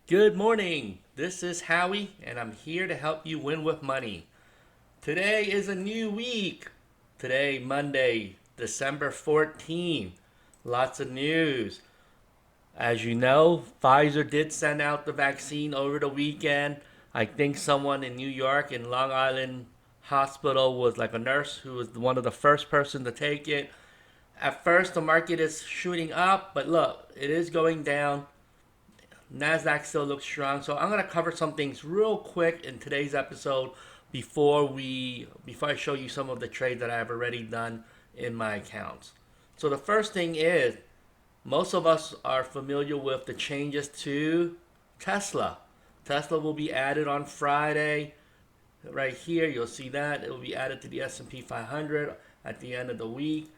Good morning. This is Howie, and I'm here to help you win with money. Today is a new week. Today, Monday, December 14th. Lots of news. As you know, Pfizer did send out the vaccine over the weekend. I think someone in New York in Long Island Hospital was like a nurse who was one of the first person to take it. At first, the market is shooting up, but look, it is going down. Nasdaq still looks strong. So I'm gonna cover some things real quick in today's episode before I show you some of the trades that I have already done in my accounts. So the first thing is most of us are familiar with the changes to Tesla. Tesla will be added on Friday. Right here, you'll see that it will be added to the S&P 500 at the end of the week.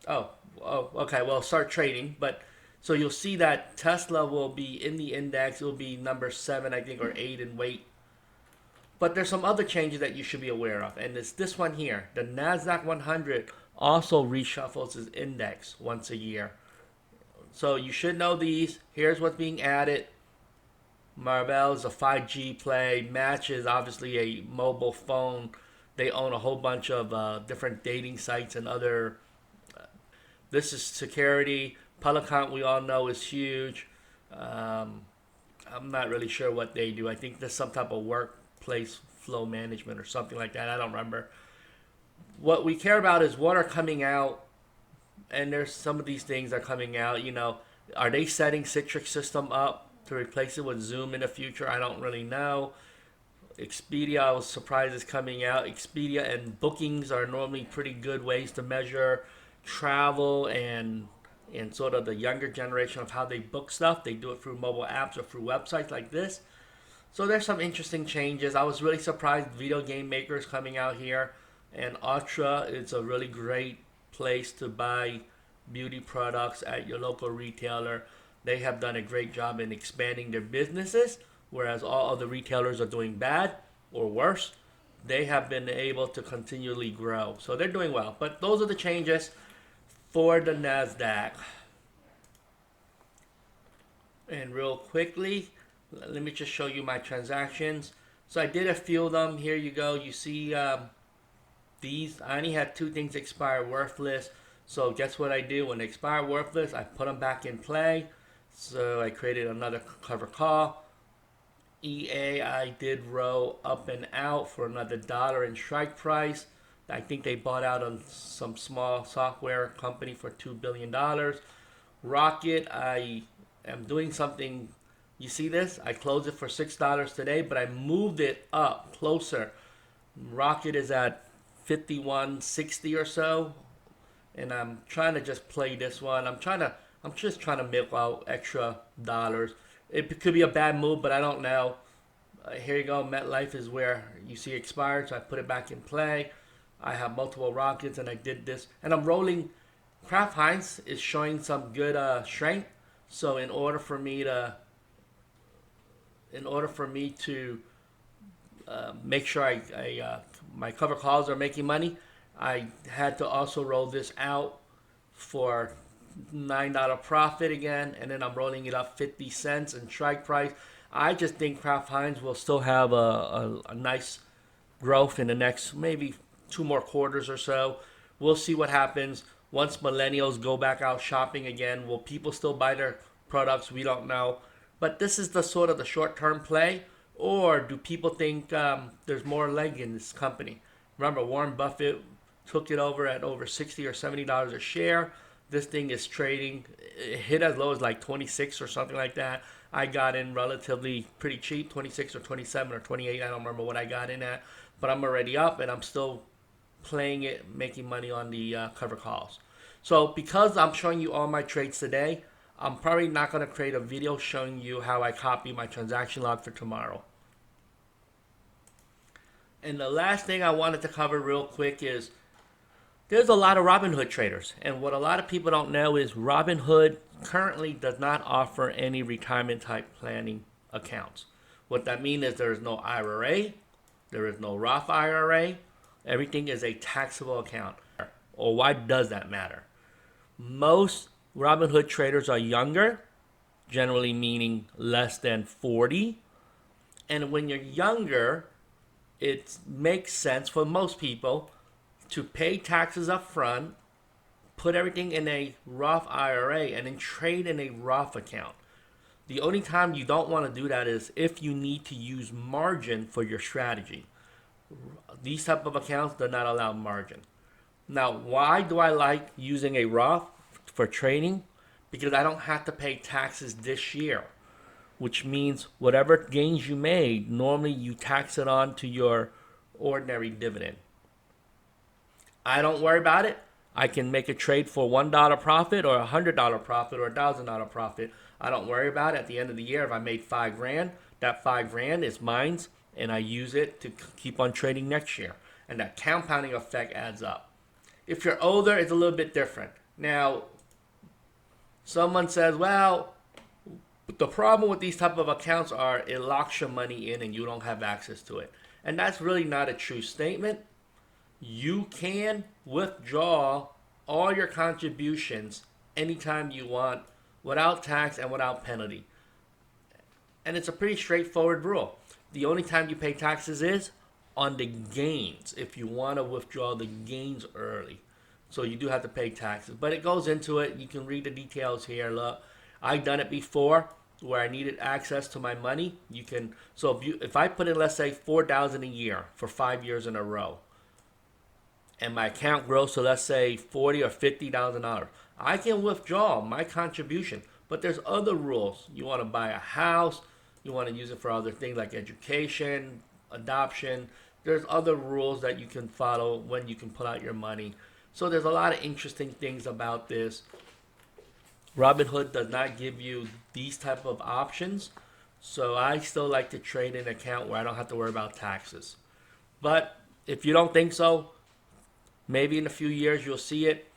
Oh, okay. Well, start trading, but so you'll see that Tesla will be in the index. It will be number seven, I think, or eight in weight. But there's some other changes that you should be aware of, and it's this one here. The Nasdaq 100 also reshuffles its index once a year, so you should know these. Here's what's being added. Marvell is a 5G play. Match is obviously a mobile phone. They own a whole bunch of different dating sites and other. This is security. Peloton, we all know, is huge. Um, I'm not really sure what they do. I think there's some type of workplace flow management or something like that. I don't remember. What we care about is what are coming out, and there's some of these things are coming out. Are they setting Citrix System up to replace it with Zoom in the future? I don't really know. Expedia, I was surprised is coming out. Expedia and bookings are normally pretty good ways to measure travel and sort of the younger generation of how they book stuff. They do it through mobile apps or through websites like this. So there's some interesting changes. I was really surprised video game makers coming out here, and Ultra is a really great place to buy beauty products at your local retailer. They have done a great job in expanding their businesses, whereas all other retailers are doing bad or worse. They have been able to continually grow. So they're doing well. But those are the changes for the NASDAQ. And real quickly, let me just show you my transactions. So I did a few of them. Here you go. You see these. I only had two things expire worthless. So guess what I do? When they expire worthless, I put them back in play. So I created another cover call. EA, I did roll up and out for another dollar in strike price. I think they bought out on some small software company for $2 billion. Rocket, I am doing something. You see this? I closed it for $6 today, but I moved it up closer. Rocket is at 51.60 or so, and I'm trying to just play this one. I'm just trying to milk out extra dollars. It could be a bad move, but I don't know. Here you go. MetLife is where you see expired, so I put it back in play. I have multiple rockets, and I did this, and I'm rolling. Kraft Heinz is showing some good strength. So in order for me to make sure my cover calls are making money, I had to also roll this out for $9 profit again, and then I'm rolling it up 50 cents in strike price. I just think Kraft Heinz will still have a nice growth in the next maybe two more quarters or so. We'll see what happens once millennials go back out shopping again. Will people still buy their products? We don't know. But this is the sort of the short-term play, or do people think there's more leg in this company? Remember, Warren Buffett took it over at over $60 or $70 a share. This thing is trading. It hit as low as like 26 or something like that. I got in relatively pretty cheap, 26 or 27 or 28. I don't remember what I got in at, but I'm already up and I'm still playing it, making money on the cover calls. So because I'm showing you all my trades today, I'm probably not going to create a video showing you how I copy my transaction log for tomorrow. And the last thing I wanted to cover real quick is there's a lot of Robinhood traders. And what a lot of people don't know is Robinhood currently does not offer any retirement type planning accounts. What that means is there is no IRA, there is no Roth IRA. Everything is a taxable account. Or why does that matter? Most Robinhood traders are younger generally meaning less than 40. And when you're younger, it makes sense for most people to pay taxes up front, put everything in a Roth IRA, and then trade in a Roth account. The only time you don't want to do that is if you need to use margin for your strategy. These type of accounts do not allow margin. Now, why do I like using a Roth for trading? Because I don't have to pay taxes this year, which means whatever gains you made, normally you tax it on to your ordinary dividend. I don't worry about it. I can make a trade for $1 profit or $100 profit or $1,000 profit. I don't worry about it. At the end of the year, if I made $5,000, that $5,000 is mine, and I use it to keep on trading next year. And that compounding effect adds up. If you're older, it's a little bit different. Now, someone says, well, the problem with these type of accounts are it locks your money in and you don't have access to it. And that's really not a true statement. You can withdraw all your contributions anytime you want without tax and without penalty. And it's a pretty straightforward rule. The only time you pay taxes is on the gains, if you want to withdraw the gains early. So you do have to pay taxes. But it goes into it. You can read the details here. Look, I've done it before where I needed access to my money. You can. So if I put in, let's say, $4,000 a year for 5 years in a row, and my account grows to, let's say, $40,000 or $50,000, I can withdraw my contribution. But there's other rules. You want to buy a house. You want to use it for other things like education, adoption. There's other rules that you can follow when you can pull out your money. So there's a lot of interesting things about this. Robinhood does not give you these type of options. So I still like to trade an account where I don't have to worry about taxes. But if you don't think so, maybe in a few years you'll see it.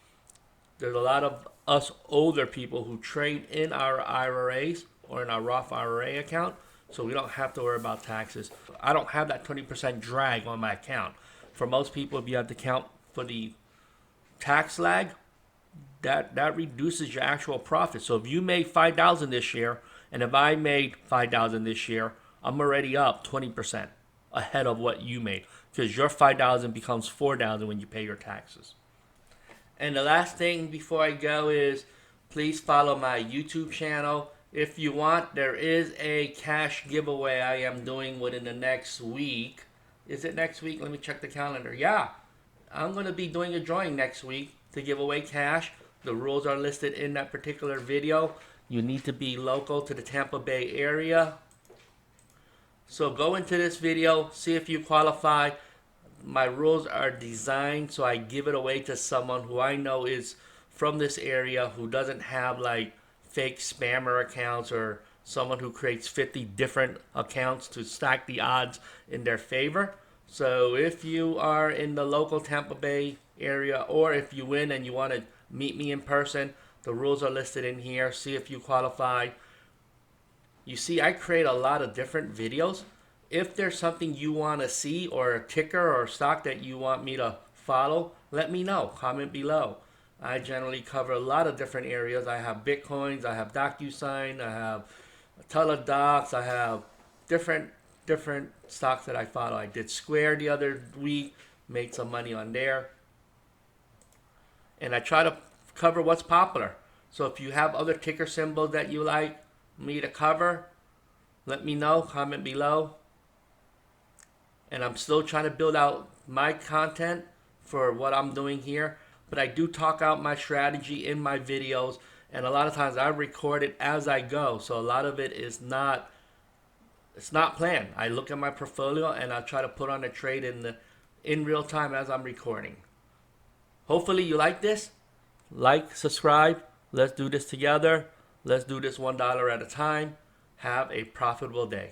There's a lot of us older people who trade in our IRAs or in our Roth IRA account, so we don't have to worry about taxes. I don't have that 20% drag on my account. For most people, if you have to count for the tax lag, that reduces your actual profit. So if you made $5,000 this year, and if I made $5,000 this year, I'm already up 20% ahead of what you made, because your $5,000 becomes $4,000 when you pay your taxes. And the last thing before I go is please follow my YouTube channel. If you want, there is a cash giveaway I am doing within the next week. Is it next week? Let me check the calendar. Yeah, I'm going to be doing a drawing next week to give away cash. The rules are listed in that particular video. You need to be local to the Tampa Bay area. So go into this video, see if you qualify. My rules are designed so I give it away to someone who I know is from this area, who doesn't have like fake spammer accounts or someone who creates 50 different accounts to stack the odds in their favor. So if you are in the local Tampa Bay area, or if you win and you want to meet me in person, the rules are listed in here. See if you qualify. You see, I create a lot of different videos. If there's something you want to see, or a ticker or stock that you want me to follow, let me know. Comment below. I generally cover a lot of different areas. I have Bitcoins, I have DocuSign, I have Teledocs, I have different stocks that I follow. I did Square the other week, made some money on there. And I try to cover what's popular. So if you have other ticker symbols that you like me to cover, let me know. Comment below. And I'm still trying to build out my content for what I'm doing here. But I do talk out my strategy in my videos. And a lot of times I record it as I go. So a lot of it is not, it's not planned. I look at my portfolio and I try to put on a trade in real time as I'm recording. Hopefully you like this. Like, subscribe. Let's do this together. Let's do this $1 at a time. Have a profitable day.